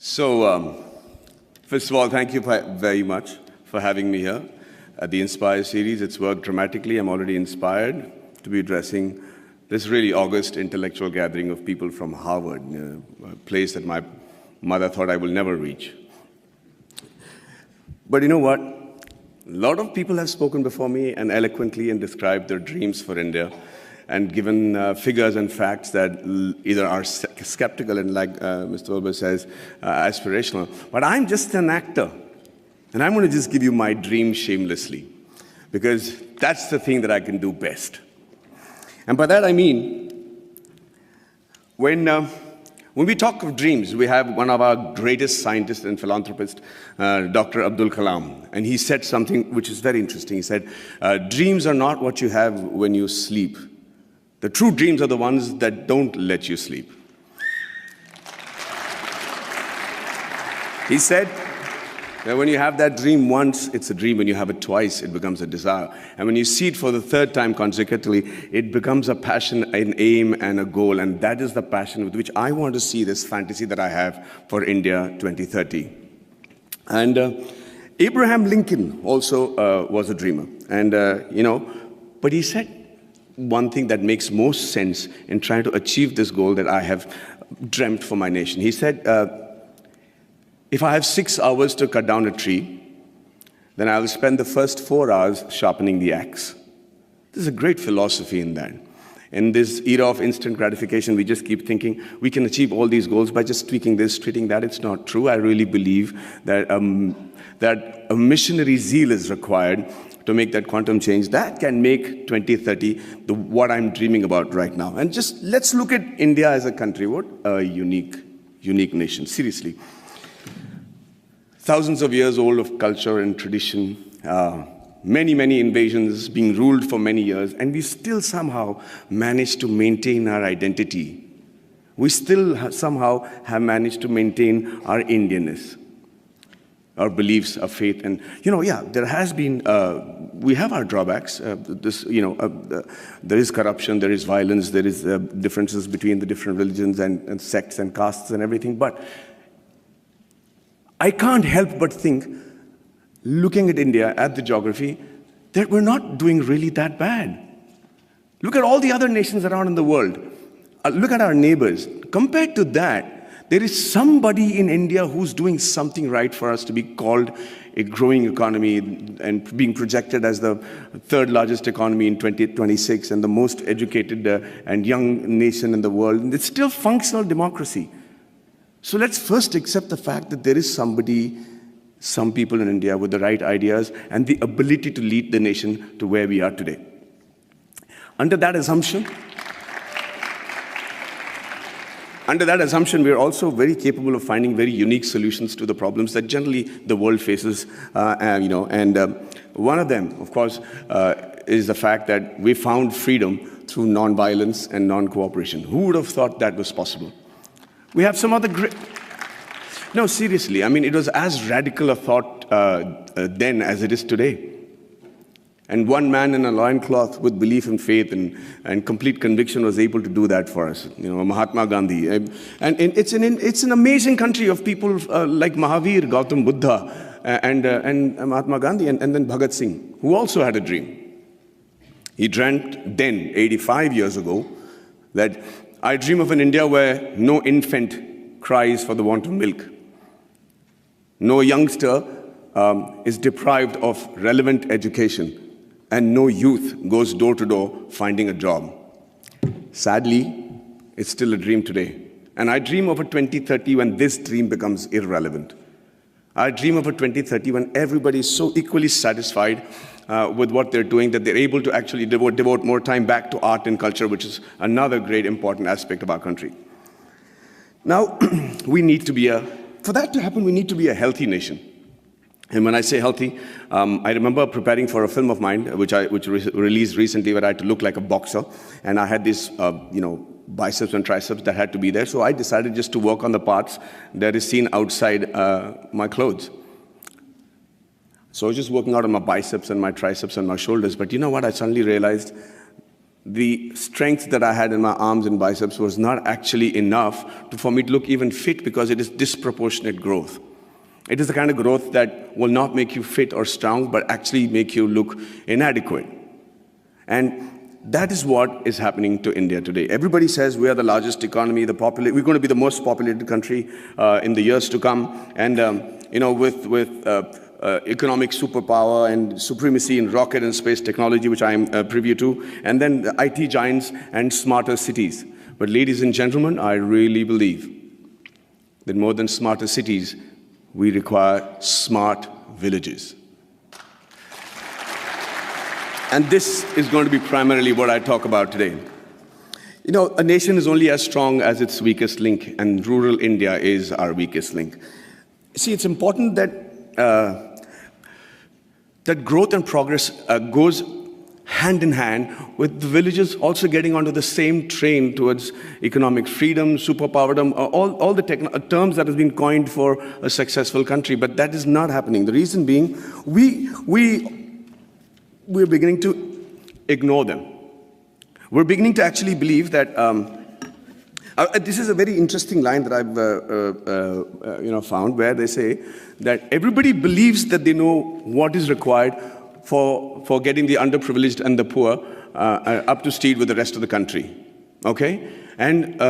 First of all, thank you very much for having me here at the Inspire series. It's worked dramatically. I'm already inspired to be addressing this really august intellectual gathering of people from Harvard, a place that my mother thought I will never reach. But you know what? A lot of people have spoken before me and eloquently and described their dreams for India and given figures and facts that either are skeptical and, like Mr. Wilbur says, aspirational. But I'm just an actor, and I'm going to just give you my dream shamelessly, because that's the thing that I can do best. And by that I mean, when we talk of dreams, we have one of our greatest scientists and philanthropists, Dr. Abdul Kalam, and he said something which is very interesting. He said, dreams are not what you have when you sleep. The true dreams are the ones that don't let you sleep. He said that when you have that dream once, it's a dream. When you have it twice, it becomes a desire. And when you see it for the third time consecutively, it becomes a passion, an aim, and a goal. And that is the passion with which I want to see this fantasy that I have for India 2030. And Abraham Lincoln also was a dreamer. And, but he said one thing that makes most sense in trying to achieve this goal that I have dreamt for my nation. He said, if I have 6 hours to cut down a tree, then I will spend the first 4 hours sharpening the axe. There's a great philosophy in that. In this era of instant gratification, we just keep thinking we can achieve all these goals by just tweaking this, tweaking that. It's not true. I really believe that, that a missionary zeal is required to make that quantum change. That can make 2030 what I'm dreaming about right now. And just let's look at India as a country. What a unique nation, seriously. Thousands of years old of culture and tradition, many invasions, being ruled for many years, and we still somehow managed to maintain our identity. We still somehow have managed to maintain our Indianness, our beliefs, our faith. And, there has been, we have our drawbacks. There is corruption, there is violence, there is differences between the different religions and sects and castes and everything. But I can't help but think, looking at India, at the geography, that we're not doing really that bad. Look at all the other nations around in the world. Look at our neighbors. Compared to that, there is somebody in India who's doing something right for us to be called a growing economy and being projected as the third largest economy in 2026 and the most educated and young nation in the world. And it's still functional democracy. So let's first accept the fact that there is somebody, some people in India with the right ideas and the ability to lead the nation to where we are today. Under that assumption, we are also very capable of finding very unique solutions to the problems that generally the world faces. One of them, of course, is the fact that we found freedom through non-violence and non-cooperation. Who would have thought that was possible? We have some other great... No, seriously, I mean, it was as radical a thought then as it is today. And one man in a loincloth with belief and faith and complete conviction was able to do that for us. Mahatma Gandhi. And it's an amazing country of people like Mahavir, Gautam Buddha, and Mahatma Gandhi, and then Bhagat Singh, who also had a dream. He dreamt then, 85 years ago, that I dream of an India where no infant cries for the want of milk. No youngster is deprived of relevant education, and no youth goes door to door finding a job. Sadly, it's still a dream today. And I dream of a 2030 when this dream becomes irrelevant. I dream of a 2030 when everybody is so equally satisfied with what they're doing that they're able to actually devote more time back to art and culture, which is another great important aspect of our country. Now, for that to happen, we need to be a healthy nation. And when I say healthy, I remember preparing for a film of mine, which released recently, where I had to look like a boxer. And I had these, biceps and triceps that had to be there. So I decided just to work on the parts that is seen outside my clothes. So I was just working out on my biceps and my triceps and my shoulders. But you know what? I suddenly realized the strength that I had in my arms and biceps was not actually enough for me to look even fit, because it is disproportionate growth. It is the kind of growth that will not make you fit or strong, but actually make you look inadequate. And that is what is happening to India today. Everybody says we are the largest economy, we're going to be the most populated country in the years to come. And with economic superpower and supremacy in rocket and space technology, which I am privy to, and then the IT giants and smarter cities. But ladies and gentlemen, I really believe that more than smarter cities, we require smart villages. And this is going to be primarily what I talk about today. A nation is only as strong as its weakest link, and rural India is our weakest link. See, it's important that that growth and progress goes hand in hand with the villages also getting onto the same train towards economic freedom, superpowerdom, all the terms that have been coined for a successful country. But that is not happening. The reason being, we're beginning to ignore them. We're beginning to actually believe that this is a very interesting line that I've found, where they say that everybody believes that they know what is required for getting the underprivileged and the poor up to speed with the rest of the country. Okay? And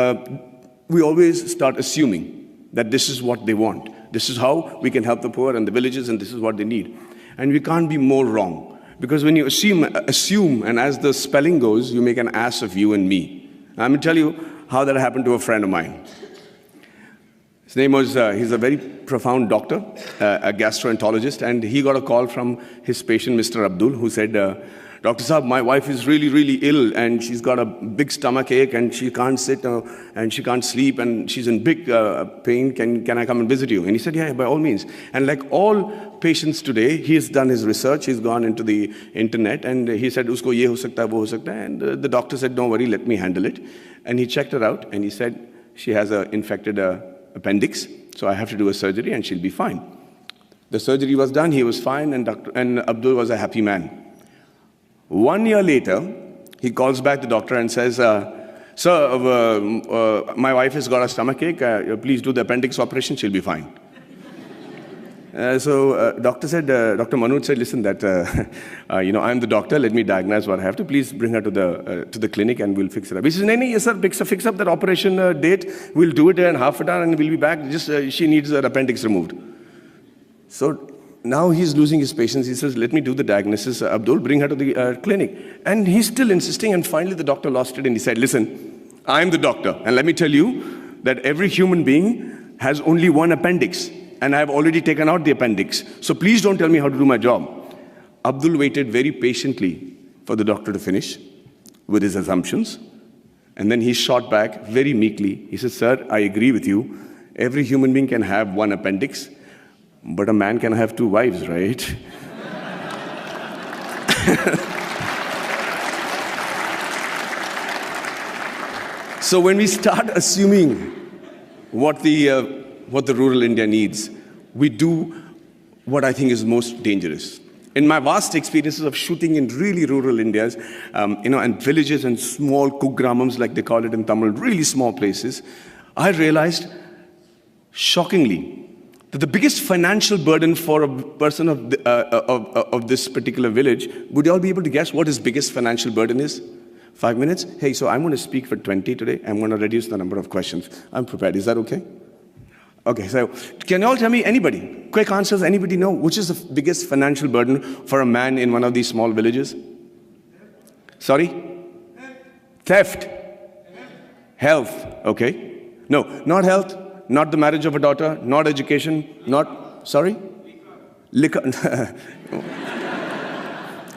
we always start assuming that this is what they want. This is how we can help the poor and the villages, and this is what they need. And we can't be more wrong. Because when you assume, and as the spelling goes, you make an ass of you and me. I'm going to tell you how that happened to a friend of mine. His name was, he's a very profound doctor, a gastroenterologist, and he got a call from his patient, Mr. Abdul, who said, Dr. Saab, my wife is really, really ill, and she's got a big stomach ache, and she can't sit, and she can't sleep, and she's in big pain. Can I come and visit you? And he said, yeah, by all means. And like all patients today, he has done his research, he's gone into the internet, and he said, usko ye ho sakta hai, wo ho sakta hai. And the doctor said, don't worry, let me handle it. And he checked her out, and he said, she has an infected appendix, so I have to do a surgery, and she'll be fine. The surgery was done, he was fine, and Abdul was a happy man. 1 year later, he calls back the doctor and says, sir, my wife has got a stomachache, please do the appendix operation, she'll be fine. Doctor Manoj said, listen, I'm the doctor, let me diagnose what I have to, please bring her to the clinic and we'll fix it up. He says, no, yes sir, fix up that operation date, we'll do it in half an hour and we'll be back, she needs her appendix removed. So now he's losing his patience. He says, let me do the diagnosis, Abdul, bring her to the clinic. And he's still insisting, and finally the doctor lost it and he said, listen, I'm the doctor, and let me tell you that every human being has only one appendix, and I've already taken out the appendix. So please don't tell me how to do my job. Abdul waited very patiently for the doctor to finish with his assumptions, and then he shot back very meekly. He said, sir, I agree with you. Every human being can have one appendix, but a man can have two wives, right? So when we start assuming what the rural India needs, we do what I think is most dangerous. In my vast experiences of shooting in really rural Indias, and villages and small kugramams, like they call it in Tamil, really small places, I realized, shockingly, that the biggest financial burden for a person of this particular village, would you all be able to guess what his biggest financial burden is? 5 minutes? Hey, so I'm going to speak for 20 today. I'm going to reduce the number of questions. I'm prepared. Is that okay? Okay, so can you all tell me, anybody, quick answers, anybody know which is the biggest financial burden for a man in one of these small villages? Sorry? Theft. Health. Okay. No, not health. Not the marriage of a daughter, not education, not, sorry? Liquor.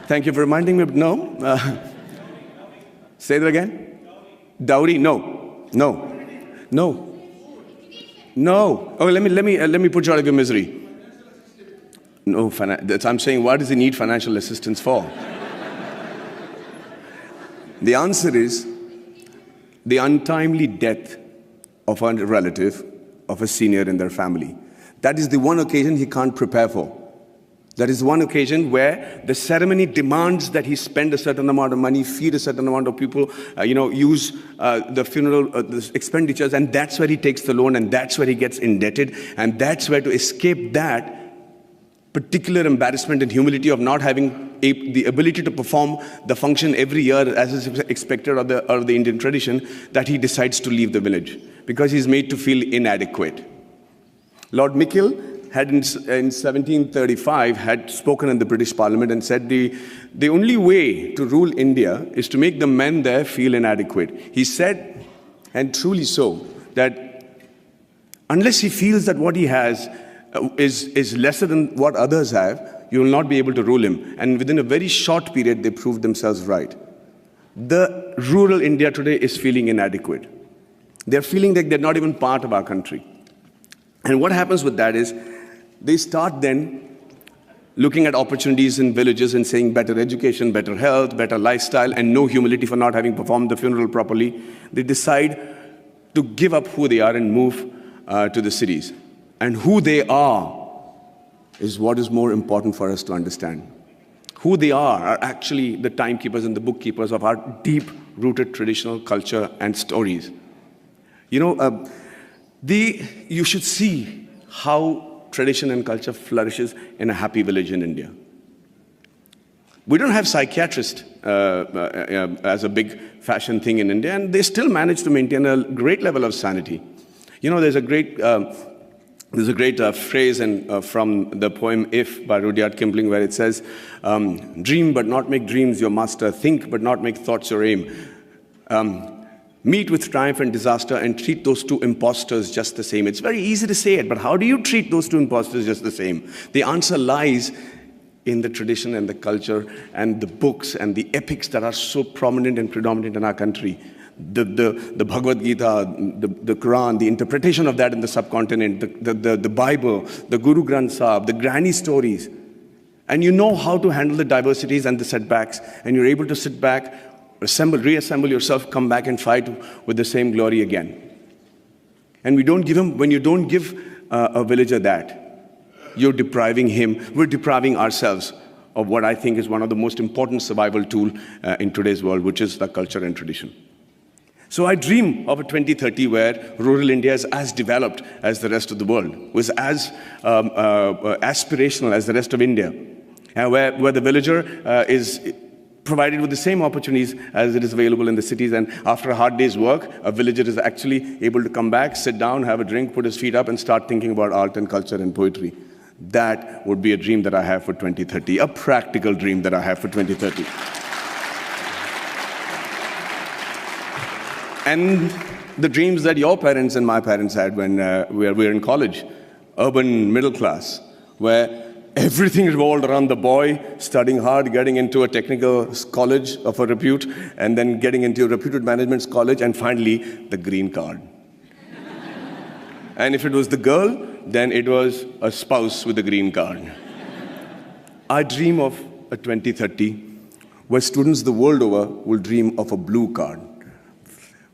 Thank you for reminding me, no. Say that again? Dowry, no. No. No. No. Oh, let me put you out of your misery. No, I'm saying, what does he need financial assistance for? The answer is the untimely death of a relative, of a senior in their family. That is the one occasion he can't prepare for. That is one occasion where the ceremony demands that he spend a certain amount of money, feed a certain amount of people, use the funeral the expenditures, and that's where he takes the loan, and that's where he gets indebted, and that's where, to escape that particular embarrassment and humility of not having the ability to perform the function every year as is expected of the Indian tradition, that he decides to leave the village because he's made to feel inadequate. Lord Mickle had in 1735 had spoken in the British Parliament and said the only way to rule India is to make the men there feel inadequate. He said, and truly so, that unless he feels that what he has is lesser than what others have, you will not be able to rule him. And within a very short period, they proved themselves right. The rural India today is feeling inadequate. They're feeling like they're not even part of our country. And what happens with that is, they start then looking at opportunities in villages and saying better education, better health, better lifestyle, and no humility for not having performed the funeral properly. They decide to give up who they are and move to the cities. And who they are is what is more important for us to understand. Who they are actually the timekeepers and the bookkeepers of our deep-rooted traditional culture and stories. You should see how tradition and culture flourishes in a happy village in India. We don't have psychiatrists as a big fashion thing in India, and they still manage to maintain a great level of sanity. There's a great phrase from the poem If by Rudyard Kipling, where it says, dream but not make dreams your master, think but not make thoughts your aim. Meet with triumph and disaster and treat those two impostors just the same. It's very easy to say it, but how do you treat those two impostors just the same? The answer lies in the tradition and the culture and the books and the epics that are so prominent and predominant in our country. The Bhagavad Gita, the Quran, the interpretation of that in the subcontinent, the Bible, the Guru Granth Sahib, the granny stories. And you know how to handle the diversities and the setbacks, and you're able to sit back, reassemble yourself, come back and fight with the same glory again. And when you don't give a villager that, you're depriving him, we're depriving ourselves of what I think is one of the most important survival tools in today's world, which is the culture and tradition. So I dream of a 2030 where rural India is as developed as the rest of the world, was as aspirational as the rest of India, and where the villager is provided with the same opportunities as it is available in the cities. And after a hard day's work, a villager is actually able to come back, sit down, have a drink, put his feet up, and start thinking about art and culture and poetry. That would be a dream that I have for 2030, a practical dream that I have for 2030. And the dreams that your parents and my parents had when we were in college, urban middle class, where everything revolved around the boy studying hard, getting into a technical college of a repute, and then getting into a reputed management college, and finally, the green card. And if it was the girl, then it was a spouse with a green card. I dream of a 2030 where students the world over will dream of a blue card,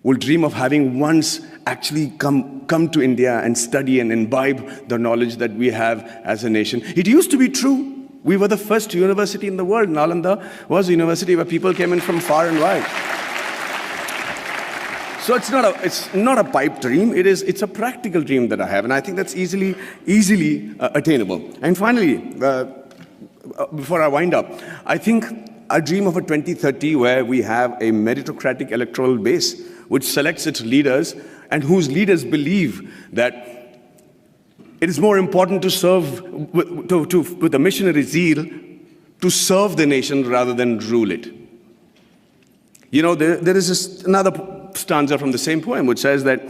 will dream of having once actually come to India and study and imbibe the knowledge that we have as a nation. It used to be true. We were the first university in the world. Nalanda was a university where people came in from far and wide. So it's not a pipe dream. It's a practical dream that I have, and I think that's easily attainable. And finally, before I wind up, I think I dream of a 2030 where we have a meritocratic electoral base which selects its leaders and whose leaders believe that it is more important to serve with a missionary zeal to serve the nation rather than rule it. There is another stanza from the same poem which says that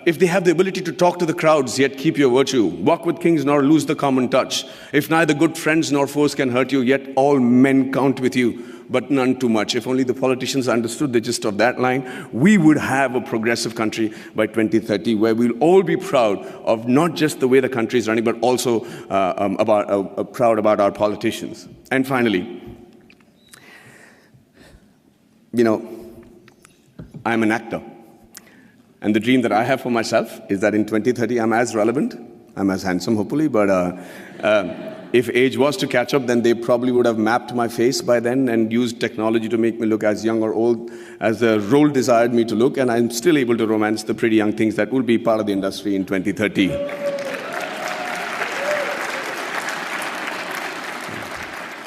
if they have the ability to talk to the crowds, yet keep your virtue, walk with kings nor lose the common touch, if neither good friends nor foes can hurt you, yet all men count with you, but none too much. If only the politicians understood the gist of that line, we would have a progressive country by 2030 where we'll all be proud of not just the way the country is running, but also proud about our politicians. And finally, I'm an actor. And the dream that I have for myself is that in 2030, I'm as relevant I'm as handsome, hopefully, but if age was to catch up, then they probably would have mapped my face by then and used technology to make me look as young or old as the role desired me to look, and I'm still able to romance the pretty young things that will be part of the industry in 2030.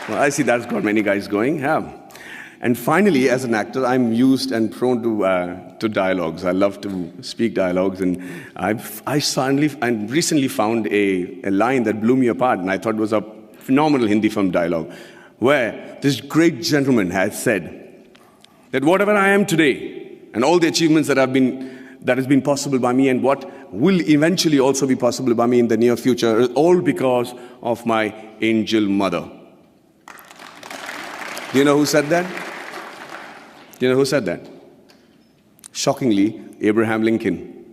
Well, I see that's got many guys going, yeah. And finally, as an actor, I'm used and prone to dialogues. I love to speak dialogues, and I recently found a line that blew me apart, and I thought was a phenomenal Hindi film dialogue, where this great gentleman had said that whatever I am today, and all the achievements that has been possible by me, and what will eventually also be possible by me in the near future, is all because of my angel mother. Do you know who said that? Do you know who said that? Shockingly, Abraham Lincoln.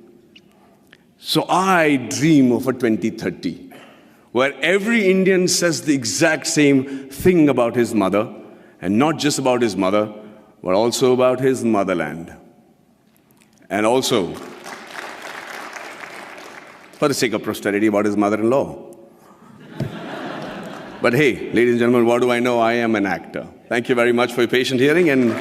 So I dream of a 2030 where every Indian says the exact same thing about his mother, and not just about his mother, but also about his motherland. And also, for the sake of posterity, about his mother-in-law. But hey, ladies and gentlemen, what do I know? I am an actor. Thank you very much for your patient hearing, and